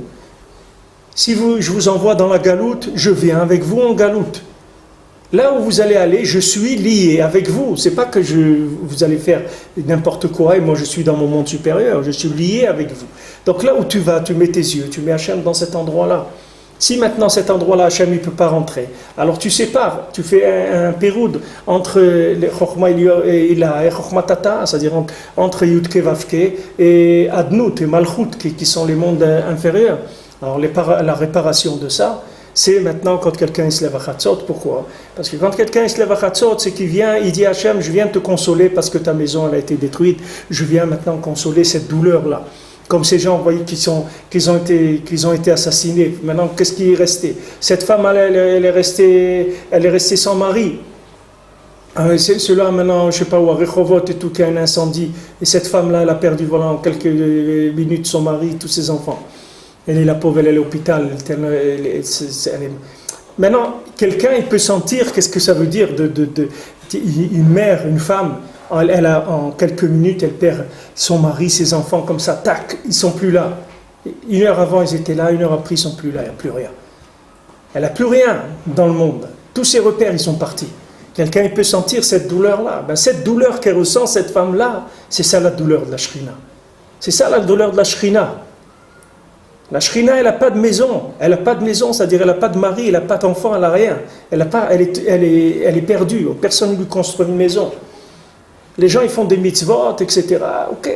Si je vous envoie dans la galoute, je viens avec vous en galoute. Là où vous allez aller, je suis lié avec vous. C'est pas que vous allez faire n'importe quoi et moi je suis dans mon monde supérieur. Je suis lié avec vous. Donc là où tu vas, tu mets tes yeux, tu mets Hachem dans cet endroit-là. Si maintenant cet endroit-là, Hachem ne peut pas rentrer, alors tu sépares, tu fais un péroud entre les Chokhma et la Chokhma Tata, c'est-à-dire entre Yudke Vavke et Adnout et Malchut, qui sont les mondes inférieurs. Alors la réparation de ça, c'est maintenant quand quelqu'un se lève à Chatzot. Pourquoi? Parce que quand quelqu'un se lève à Chatzot, c'est qu'il vient, il dit Hachem, je viens te consoler parce que ta maison elle a été détruite, je viens maintenant consoler cette douleur-là. Comme ces gens, vous voyez, qu'ils ont été assassinés. Maintenant, qu'est-ce qui est resté? Cette femme, elle est restée sans mari. Cela maintenant, je ne sais pas où, à Rehovot et tout, qu'il y a un incendie. Et cette femme-là, elle a perdu, voilà, en quelques minutes son mari, tous ses enfants. Elle est la pauvre, elle est à l'hôpital. Maintenant, quelqu'un, il peut sentir qu'est-ce que ça veut dire une mère, une femme. Elle a, en quelques minutes, elle perd son mari, ses enfants, comme ça, tac, ils ne sont plus là. 1 heure avant, ils étaient là, 1 heure après, ils ne sont plus là, il n'y a plus rien. Elle n'a plus rien dans le monde. Tous ses repères, ils sont partis. Quelqu'un, il peut sentir cette douleur-là. Ben, cette douleur qu'elle ressent, cette femme-là, c'est ça la douleur de la Shrina. C'est ça la douleur de la Shrina. La Shrina, elle n'a pas de maison. Elle n'a pas de maison, c'est-à-dire elle n'a pas de mari, elle n'a pas d'enfant, elle n'a rien. Elle est perdue. Personne ne lui construit une maison. Les gens, ils font des mitzvot, etc. Ok,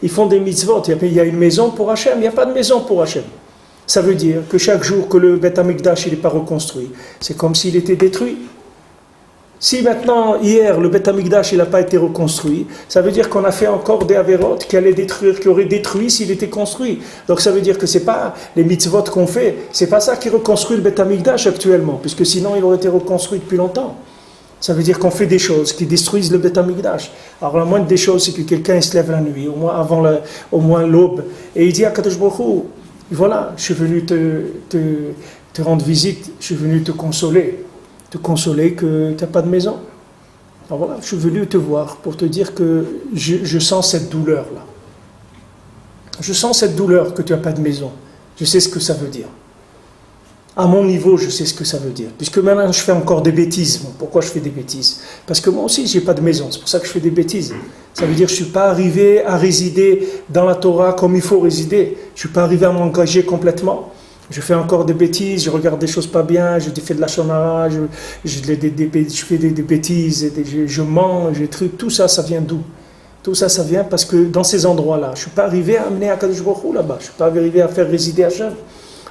ils font des mitzvot. Il y a une maison pour Hachem, il n'y a pas de maison pour Hachem. Ça veut dire que chaque jour que le Beth Amikdash n'est pas reconstruit, c'est comme s'il était détruit. Si maintenant, hier, le Beth Amikdash n'a pas été reconstruit, ça veut dire qu'on a fait encore des avérotes qui auraient détruit s'il était construit. Donc ça veut dire que ce n'est pas les mitzvot qu'on fait, c'est pas ça qui reconstruit le Beth Amikdash actuellement, puisque sinon il aurait été reconstruit depuis longtemps. Ça veut dire qu'on fait des choses qui détruisent le Beth Amikdash. Alors la moindre des choses, c'est que quelqu'un se lève la nuit, au moins l'aube, et il dit à Kadosh Baruch Hu, voilà, je suis venu te rendre visite, je suis venu te consoler que tu n'as pas de maison. Alors voilà, je suis venu te voir pour te dire que je sens cette douleur-là. Je sens cette douleur que tu n'as pas de maison. Je sais ce que ça veut dire. À mon niveau, je sais ce que ça veut dire. Puisque maintenant, je fais encore des bêtises. Bon, pourquoi je fais des bêtises? Parce que moi aussi, je n'ai pas de maison. C'est pour ça que je fais des bêtises. Ça veut dire que je ne suis pas arrivé à résider dans la Torah comme il faut résider. Je ne suis pas arrivé à m'engager complètement. Je fais encore des bêtises, je regarde des choses pas bien, je fais de la shonara, je fais des bêtises, je mens, j'ai trucs. Tout ça, ça vient d'où? Tout ça, ça vient parce que dans ces endroits-là, je ne suis pas arrivé à amener Akadosh Baruch Hu là-bas. Je ne suis pas arrivé à faire résider Hachem.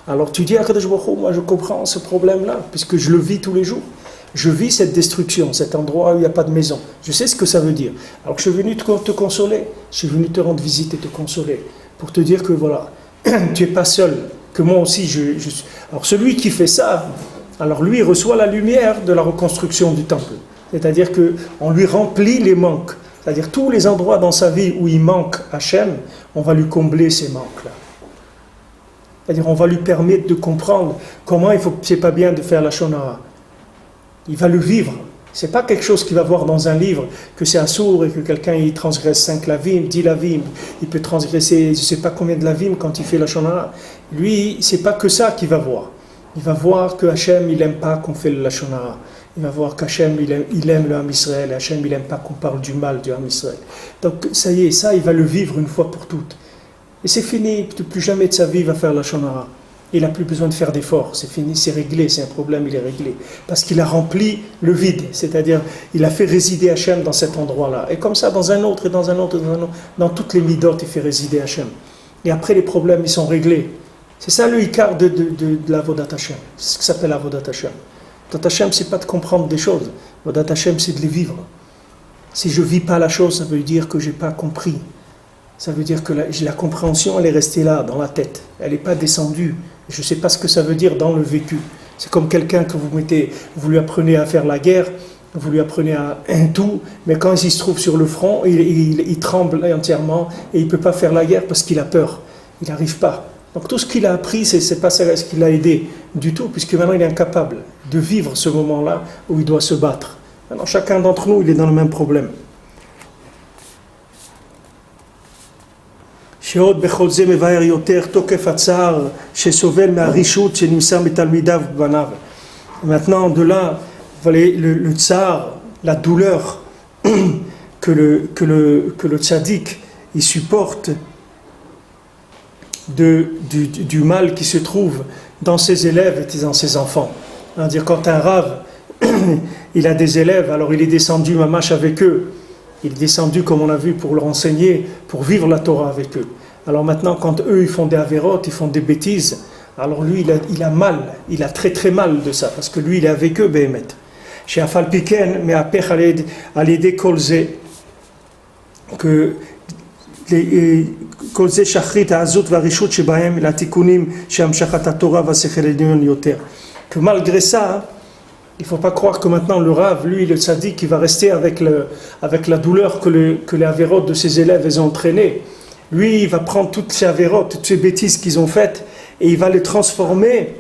Alors tu dis à Akadosh Baruch Hu, moi je comprends ce problème-là, puisque je le vis tous les jours. Je vis cette destruction, cet endroit où il n'y a pas de maison. Je sais ce que ça veut dire. Alors je suis venu te consoler, je suis venu te rendre visite et te consoler, pour te dire que voilà, tu n'es pas seul, que moi aussi je suis. Alors celui qui fait ça, alors lui il reçoit la lumière de la reconstruction du temple. C'est-à-dire qu'on lui remplit les manques. C'est-à-dire tous les endroits dans sa vie où il manque Hachem, on va lui combler ces manques-là. C'est-à-dire on va lui permettre de comprendre comment c'est pas bien de faire la shonara. Il va le vivre. C'est pas quelque chose qu'il va voir dans un livre, que c'est assourd et que quelqu'un il transgresse 5 lavim, 10 lavim, il peut transgresser je sais pas combien de lavim quand il fait la shonara. Lui, c'est pas que ça qu'il va voir. Il va voir que Hachem, il aime pas qu'on fait la shonara. Il va voir qu'Hachem, il aime le Ham Israël, et Hachem, il aime pas qu'on parle du mal du Ham Israël. Donc ça y est, ça, il va le vivre une fois pour toutes. Et c'est fini, plus jamais de sa vie il va faire la shonara. Il n'a plus besoin de faire d'efforts, c'est fini, c'est réglé, c'est un problème, il est réglé. Parce qu'il a rempli le vide, c'est-à-dire il a fait résider Hachem dans cet endroit-là. Et comme ça, dans un autre, et dans un autre, et dans un autre, dans toutes les midot, il fait résider Hachem. Et après, les problèmes, ils sont réglés. C'est ça le ikar de l'avodat Hachem. C'est ce qui s'appelle l'avodat Hachem. L'avodat Hachem, c'est pas de comprendre des choses. L'avodat Hachem, c'est de les vivre. Si je ne vis pas la chose, ça veut dire que je n'ai pas compris. Ça veut dire que la compréhension, elle est restée là, dans la tête. Elle n'est pas descendue. Je ne sais pas ce que ça veut dire dans le vécu. C'est comme quelqu'un que vous lui apprenez à faire la guerre, vous lui apprenez un tout, mais quand il se trouve sur le front, il tremble entièrement et il ne peut pas faire la guerre parce qu'il a peur. Il n'arrive pas. Donc tout ce qu'il a appris, c'est pas ce qui l'a aidé du tout, puisque maintenant il est incapable de vivre ce moment-là où il doit se battre. Maintenant, chacun d'entre nous, il est dans le même problème. שעוד בכל זה מבאר יותר תוקף הצער שסובל מהרישות שנמסר מתלמידיו ובניו. Maintenant, de là, le tsar, la douleur que le tzaddik il supporte du mal qui se trouve dans ses élèves et dans ses enfants. C'est-à-dire quand un rave il a des élèves, alors il est descendu mamash avec eux, il est descendu comme on a vu pour leur enseigner, pour vivre la Torah avec eux. Alors maintenant quand eux ils font des avérotes, ils font des bêtises, alors lui il a mal, il a très très mal de ça, parce que lui il est avec eux, Behemet. Chez Afal Piken, mais à l'aider Kolzé, que Kolzé Shachrit Azut Varishut Shebahem, la Tikunim, Shamshachat Torah Vasechel Edion Yoter. Que malgré ça, il ne faut pas croire que maintenant le Rav, lui, le tzaddik, il va rester avec la douleur que les avérotes de ses élèves les ont entraînés. Lui, il va prendre toutes ces avérotes, toutes ces bêtises qu'ils ont faites, et il va les transformer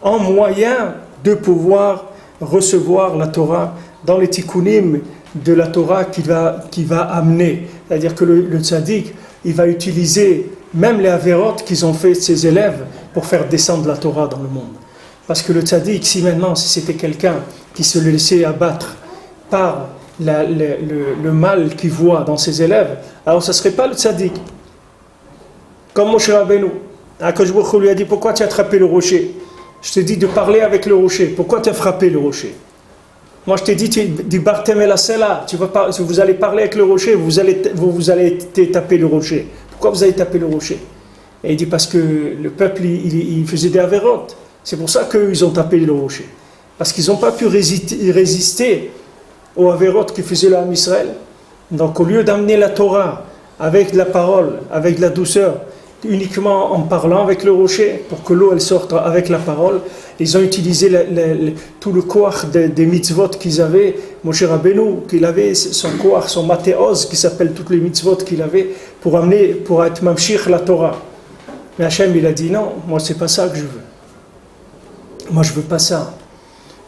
en moyen de pouvoir recevoir la Torah dans les tikkunim de la Torah qu'il va amener. C'est-à-dire que le tzaddik, il va utiliser même les avérotes qu'ils ont fait ses élèves pour faire descendre la Torah dans le monde. Parce que le tzaddik, si c'était quelqu'un qui se laissait abattre par le mal qu'il voit dans ses élèves, alors ça ne serait pas le tzaddik. Comme Moshe Rabbeinu. Akadosh Baruch Hu lui a dit, pourquoi tu as attrapé le rocher? Je t'ai dit de parler avec le rocher. Pourquoi tu as frappé le rocher? Moi je t'ai dit, du Bartem el Asela, vous allez parler avec le rocher, vous allez taper le rocher. Pourquoi vous allez taper le rocher? Et il dit, parce que le peuple, il faisait des avérotes. C'est pour ça qu'ils ont tapé le rocher. Parce qu'ils n'ont pas pu résister aux avérotes qui faisaient l'âme Israël. Donc au lieu d'amener la Torah avec de la parole, avec de la douceur, uniquement en parlant avec le rocher, pour que l'eau elle sorte avec la parole, ils ont utilisé tout le koach des mitzvot qu'ils avaient. Moshe Rabbeinu, qu'il avait son koach, son matéos, qui s'appelle toutes les mitzvot qu'il avait, pour être mamshich la Torah. Mais Hachem il a dit non, moi c'est pas ça que je veux. Moi je veux pas ça.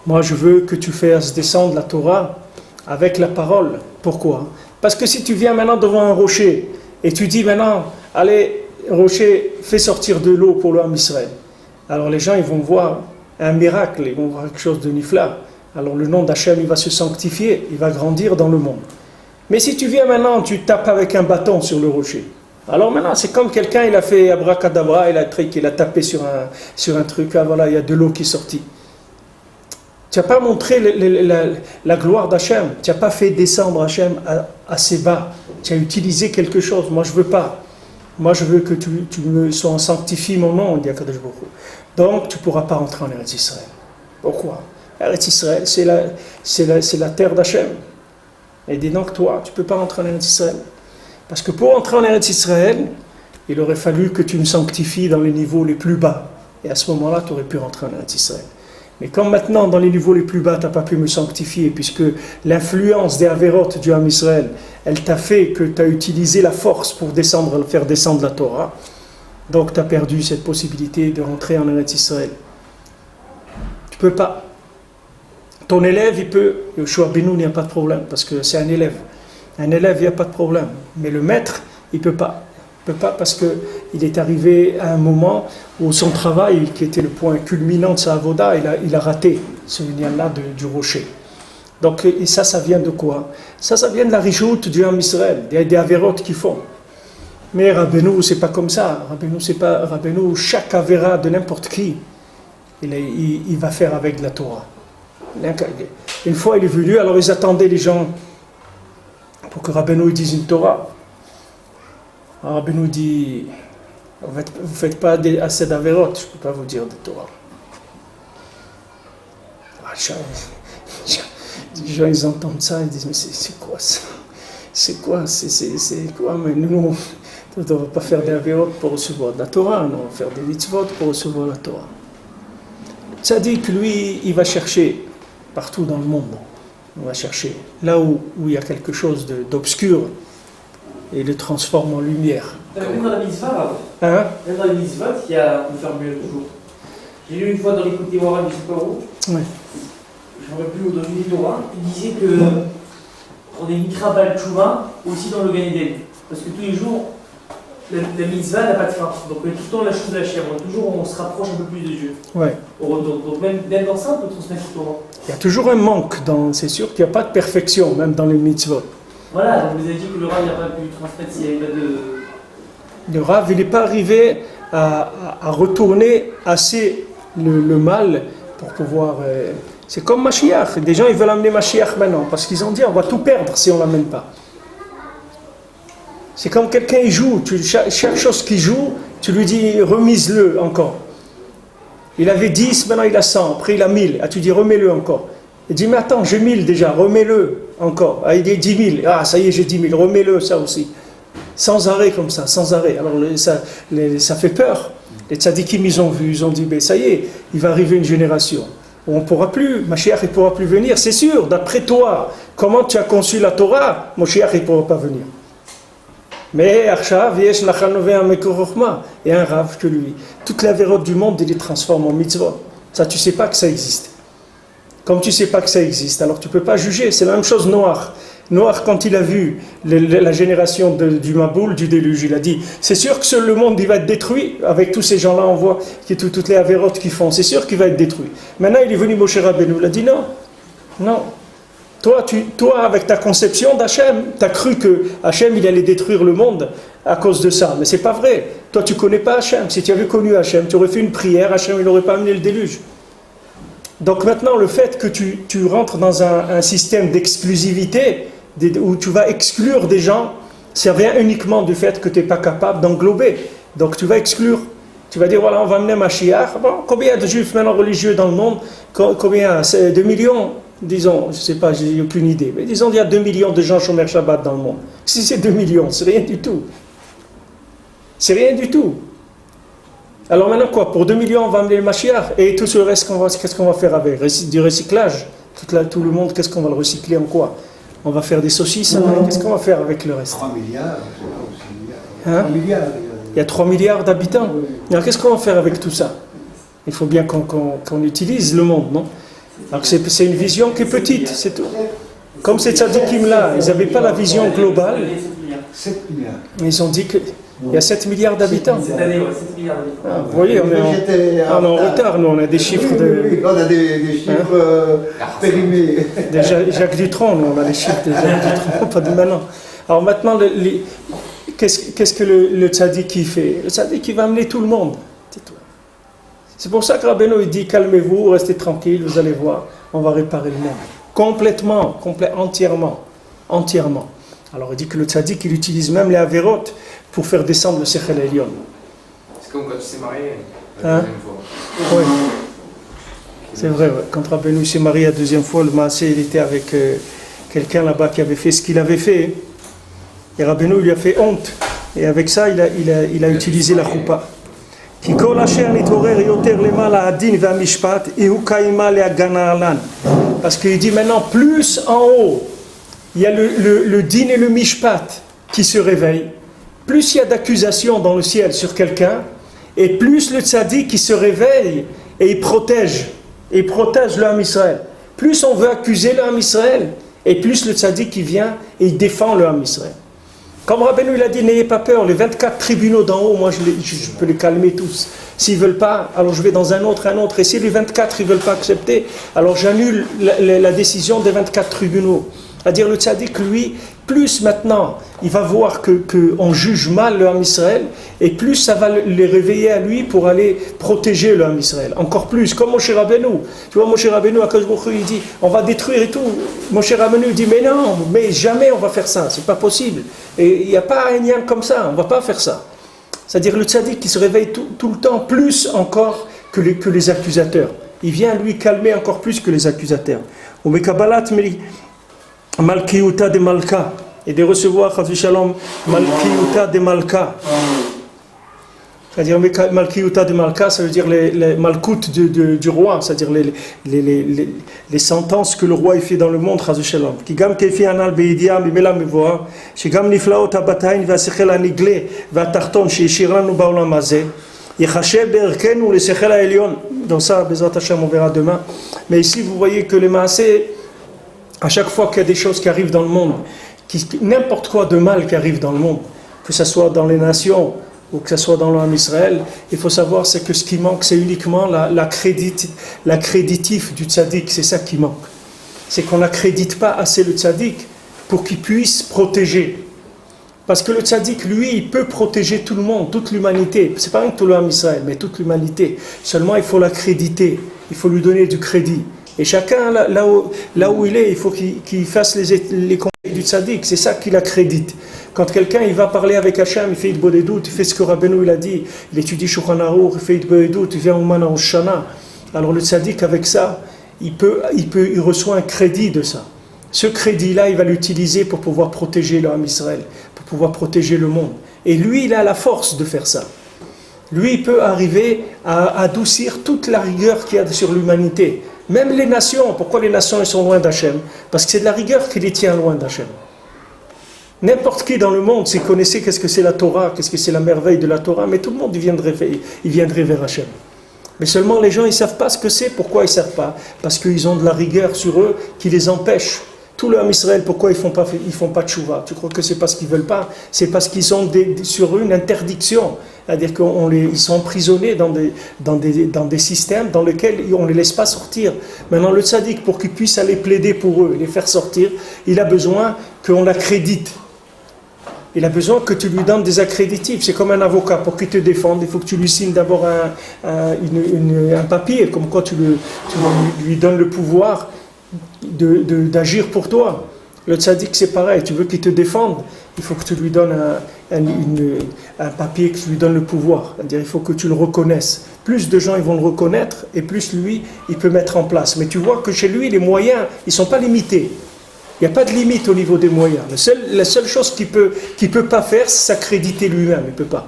Moi je veux que tu fasses descendre la Torah avec la parole. Pourquoi? Parce que si tu viens maintenant devant un rocher et tu dis maintenant, allez rocher, fais sortir de l'eau pour l'homme Israël. Alors les gens ils vont voir un miracle, ils vont voir quelque chose de nifla. Alors le nom d'Hachem il va se sanctifier, il va grandir dans le monde. Mais si tu viens maintenant, tu tapes avec un bâton sur le rocher. Alors maintenant, c'est comme quelqu'un, il a fait abracadabra, il a tapé sur un truc, ah voilà, il y a de l'eau qui est sortie. Tu n'as pas montré la gloire d'Hachem, tu n'as pas fait descendre Hachem assez bas, tu as utilisé quelque chose, moi je ne veux pas. Moi je veux que tu me sanctifies mon nom, dit Akadosh Baruch Hu. Donc tu ne pourras pas rentrer en Eretz Israël. Pourquoi? Eretz Israël, c'est la terre d'Hachem. Et dit donc toi, tu ne peux pas rentrer en Eretz Israël. Parce que pour entrer en Eretz Israël, il aurait fallu que tu me sanctifies dans les niveaux les plus bas. Et à ce moment-là, tu aurais pu rentrer en Eretz Israël. Mais comme maintenant, dans les niveaux les plus bas, tu n'as pas pu me sanctifier, puisque l'influence des avérotes du Ham Israël, elle t'a fait que tu as utilisé la force pour faire descendre la Torah. Donc tu as perdu cette possibilité de rentrer en Eretz Israël. Tu ne peux pas. Ton élève, il peut. Le Yoshua Benoun, il n'y a pas de problème, parce que c'est un élève. Un élève, il n'y a pas de problème. Mais le maître, il ne peut pas. Il ne peut pas parce qu'il est arrivé à un moment où son travail, qui était le point culminant de sa avoda, il a raté ce lien-là du rocher. Donc, et ça vient de quoi? Ça vient de la richoute du Ham Israël, des avérotes qu'ils font. Mais Rabbeinu, c'est pas comme ça. Rabbeinu, chaque avéra de n'importe qui, il va faire avec de la Torah. Une fois, il est venu, alors ils attendaient les gens pour que Rabbeinu dise une Torah. Alors Rabbeinu dit, vous ne faites pas assez d'avérotes, je ne peux pas vous dire de Torah. Les gens, ils entendent ça, ils disent, mais c'est quoi ça? C'est quoi? C'est quoi? Mais nous, on ne va pas faire des avérotes pour recevoir de la Torah, nous, on va faire des mitzvot pour recevoir la Torah. Ça dit que lui, il va chercher partout dans le monde. On va chercher là où il y a quelque chose d'obscur et le transforme en lumière. Même dans la mitzvah, Hein? même dans les mitzvot, il y a on ferme le jour. J'ai lu une fois dans l'écoute Moral du Siparo, je ne me rappelle plus où, dans une Torah, il disait qu'on est Mikra Bal Tchouva aussi dans le Gan Eden. Parce que tous les jours, la mitzvah n'a pas de fin. Donc on est tout le temps la chose de la chair. On se rapproche un peu plus de Dieu. Ouais. Donc même dans ça, on peut transmettre tout le temps. Il y a toujours un manque, c'est sûr qu'il n'y a pas de perfection, même dans les mitzvot. Voilà, donc vous avez dit que le Rav n'a pas pu transmettre s'il n'y avait pas de... Le Rav, il n'est pas arrivé à retourner assez le mal pour pouvoir... c'est comme Mashiach. Des gens, ils veulent amener Mashiach maintenant, parce qu'ils ont dit, on va tout perdre si on ne l'amène pas. C'est comme quelqu'un, il joue, chaque chose qu'il joue, tu lui dis, remise-le encore. Il avait 10, maintenant il a 100, après il a 1000. Ah, tu dis, remets-le encore. Il dit, mais attends, j'ai 1000 déjà, remets-le encore. Ah, il dit 10 000, ah, ça y est, j'ai 10 000, remets-le, ça aussi. Sans arrêt comme ça, sans arrêt. Alors ça fait peur. Les tzadikim, ils ont vu, ils ont dit, ben ça y est, il va arriver une génération où on ne pourra plus, Mashiach ne pourra plus venir. C'est sûr, d'après toi, comment tu as conçu la Torah, Mashiach ne pourra pas venir. Mais Arshav, Yesh Lachanové Amekorokma, et un Rav que lui. Toute la vérote du monde, il les transforme en mitzvot. Ça, tu ne sais pas que ça existe. Comme tu ne sais pas que ça existe, alors tu ne peux pas juger. C'est la même chose Noach. Noach, quand il a vu la génération du Maboul, du déluge, il a dit, c'est sûr que le monde il va être détruit, avec tous ces gens-là, on voit toutes les avérotes qu'ils font, c'est sûr qu'il va être détruit. Maintenant, il est venu Moshe Rabbeinu, il a dit non, non. Toi, avec ta conception d'Hachem, tu as cru que Hachem, il allait détruire le monde à cause de ça, mais c'est pas vrai. Toi, tu ne connais pas Hachem. Si tu avais connu Hachem, tu aurais fait une prière, Hachem, il n'aurait pas amené le déluge. Donc maintenant, le fait que tu rentres dans un système d'exclusivité, où tu vas exclure des gens, ça vient uniquement du fait que tu n'es pas capable d'englober. Donc tu vas exclure. Tu vas dire, voilà, on va amener Mashiach. Bon, combien de juifs maintenant religieux dans le monde? Combien? 2 millions? Disons, je ne sais pas, j'ai aucune idée. Mais disons, il y a 2 millions de gens Shomer Shabbat dans le monde. Si c'est 2 millions, c'est rien du tout. C'est rien du tout. Alors maintenant quoi? Pour 2 millions, on va amener le Mashiach. Et tout ce reste, qu'est-ce qu'on va faire avec? Du recyclage. Tout le monde, qu'est-ce qu'on va le recycler en quoi? On va faire des saucisses, qu'est-ce qu'on va faire avec le reste? 3 milliards, c'est hein? 3 milliards. Il y a 3 milliards d'habitants. Alors qu'est-ce qu'on va faire avec tout ça? Il faut bien qu'on utilise le monde, non? Alors c'est une vision qui est petite, c'est tout. Comme ces tzadikim-là, ils n'avaient pas la vision globale. 7 milliards. Ils ont dit qu'il y a 7 milliards d'habitants. Cette année, 7 milliards d'habitants. Ah, vous voyez, on est en retard, nous, on a des chiffres de... Oui, on a des chiffres périmés. Déjà, Jacques Dutronc, nous, on a les chiffres de Jacques Dutronc, pas de maintenant. Alors maintenant, qu'est-ce que le tzaddik qui fait? Le tzaddik, il va amener tout le monde. C'est tout. C'est pour ça que Rabbeinu, il dit, calmez-vous, restez tranquille, vous allez voir, on va réparer le monde. Complètement, entièrement. Alors il dit que le tzaddik, il utilise même les avérotes pour faire descendre le Sechel Elyon. C'est comme quand tu t'es marié Hein? la deuxième fois. Oui. C'est vrai, ouais. Quand Rabbeinu s'est marié la deuxième fois, le Maasé, il était avec quelqu'un là-bas qui avait fait ce qu'il avait fait. Et Rabbeinu lui a fait honte. Et avec ça, il a utilisé la choupa. Parce qu'il dit maintenant, plus en haut, il y a le din et le mishpat qui se réveillent. Plus il y a d'accusations dans le ciel sur quelqu'un, et plus le tzaddik qui se réveille et il protège le Ham Israël. Plus on veut accuser le Ham Israël, et plus le tzaddik qui vient et il défend le Ham Israël. Comme Rabbeinu il a dit, n'ayez pas peur, les 24 tribunaux d'en haut, moi je peux les calmer tous. S'ils ne veulent pas, alors je vais dans un autre. Et si les 24 ils ne veulent pas accepter, alors j'annule la décision des 24 tribunaux. C'est-à-dire le tzaddik, lui, plus maintenant, il va voir qu'on juge mal le Ham Israël, et plus ça va les réveiller à lui pour aller protéger le Ham Israël. Encore plus, comme Moshe Rabbeinu. Tu vois, Moshe Rabbeinu, Akadosh Baruch Hu, il dit, on va détruire et tout. Moshe Rabbeinu dit, mais non, mais jamais on va faire ça, c'est pas possible. Et il n'y a pas un lien comme ça, on ne va pas faire ça. C'est-à-dire le tzaddik qui se réveille tout le temps, plus encore que les accusateurs. Il vient lui calmer encore plus que les accusateurs. Au Mekabalat Malkiuta de Malka, et de recevoir Chas v'Shalom Malkiuta de Malka. C'est-à-dire Malkiuta de Malka, ça veut dire les Malkout du roi, c'est-à-dire les sentences que le roi fait dans le monde, Chas v'Shalom. Ki gam kefi anal beidia mimela mevoa, shegam niflaot habatayim v'asechel hanigle v'atarton sheishir lanu ba'olam hazeh, yechashev be'erkenu lesechel ha'elyon. Dans ça, Bezrat Hashem, on verra demain. Mais ici, vous voyez que les maaseh, à chaque fois qu'il y a des choses qui arrivent dans le monde, n'importe quoi de mal qui arrive dans le monde, que ce soit dans les nations ou que ce soit dans l'homme Israël, il faut savoir c'est que ce qui manque, c'est uniquement l'accréditif du tzaddik, c'est ça qui manque. C'est qu'on n'accrédite pas assez le tzaddik pour qu'il puisse protéger. Parce que le tzaddik, lui, il peut protéger tout le monde, toute l'humanité. C'est pas rien que tout l'homme Israël, mais toute l'humanité. Seulement, il faut l'accréditer, il faut lui donner du crédit. Et chacun, là où il est, il faut qu'il fasse les conseils du tzaddik, c'est ça qu'il accrédite. Quand quelqu'un il va parler avec Hachem, il fait Idbodedut, il fait ce que Rabbeinu il a dit, il étudie Shulchan Aruch, il fait Idbodedut, il vient au Mana Hoshana. Alors le tzaddik avec ça, il reçoit un crédit de ça. Ce crédit-là, il va l'utiliser pour pouvoir protéger l'homme Israël, pour pouvoir protéger le monde. Et lui, il a la force de faire ça. Lui, il peut arriver à adoucir toute la rigueur qu'il y a sur l'humanité. Même les nations, pourquoi les nations elles sont loin d'Hachem? Parce que c'est de la rigueur qui les tient loin d'Hachem. N'importe qui dans le monde, s'il connaissait qu'est-ce que c'est la Torah, qu'est-ce que c'est la merveille de la Torah, mais tout le monde il viendrait vers Hachem. Mais seulement les gens ils ne savent pas ce que c'est, pourquoi ils ne savent pas? Parce qu'ils ont de la rigueur sur eux qui les empêche. Tout le Ham Israël, pourquoi ils font pas de tchouva? Tu crois que c'est parce qu'ils ne veulent pas? C'est parce qu'ils ont sur eux une interdiction. C'est-à-dire qu'ils sont emprisonnés dans des systèmes dans lesquels on ne les laisse pas sortir. Maintenant, le tzaddik, pour qu'il puisse aller plaider pour eux, les faire sortir, il a besoin qu'on l'accrédite. Il a besoin que tu lui donnes des accréditifs. C'est comme un avocat. Pour qu'il te défende, il faut que tu lui signes d'abord un papier, comme quoi tu lui donnes le pouvoir d'agir pour toi. Le tzaddik, c'est pareil. Tu veux qu'il te défende, il faut que tu lui donnes un papier qui lui donne le pouvoir. C'est-à-dire, il faut que tu le reconnaisses. Plus de gens ils vont le reconnaître, et plus lui, il peut mettre en place. Mais tu vois que chez lui, les moyens, ils ne sont pas limités. Il n'y a pas de limite au niveau des moyens. La seule chose qu'il peut pas faire, c'est s'accréditer lui-même. Il ne peut pas.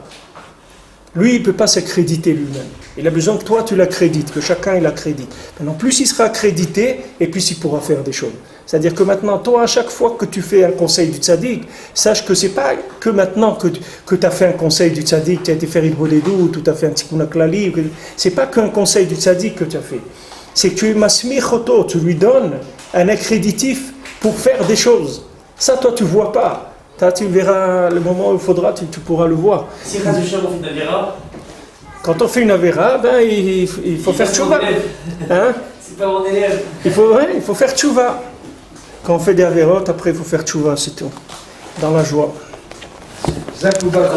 Lui, il ne peut pas s'accréditer lui-même. Il a besoin que toi, tu l'accrédites, que chacun, il l'accrédite. Maintenant, plus il sera accrédité, et plus il pourra faire des choses. C'est-à-dire que maintenant, toi, à chaque fois que tu fais un conseil du tzaddik, sache que ce n'est pas que maintenant que tu as fait un conseil du tzaddik, tu as été faire Idbodedut, ou tu as fait un tikkun klali, ce n'est pas qu'un conseil du tzaddik que tu as fait. C'est que tu es masmich oto, tu lui donnes un accréditif pour faire des choses. Ça, toi, tu ne vois pas. Tu verras le moment où il faudra, tu pourras le voir. Si Ras Hashem on fait une Avera, quand on fait une Avera, il faut faire tchouva. Hein? C'est pas mon élève. Il faut faire tchouva. Quand on fait des Averot, après il faut faire tchouva, c'est tout. Dans la joie. Zakouba,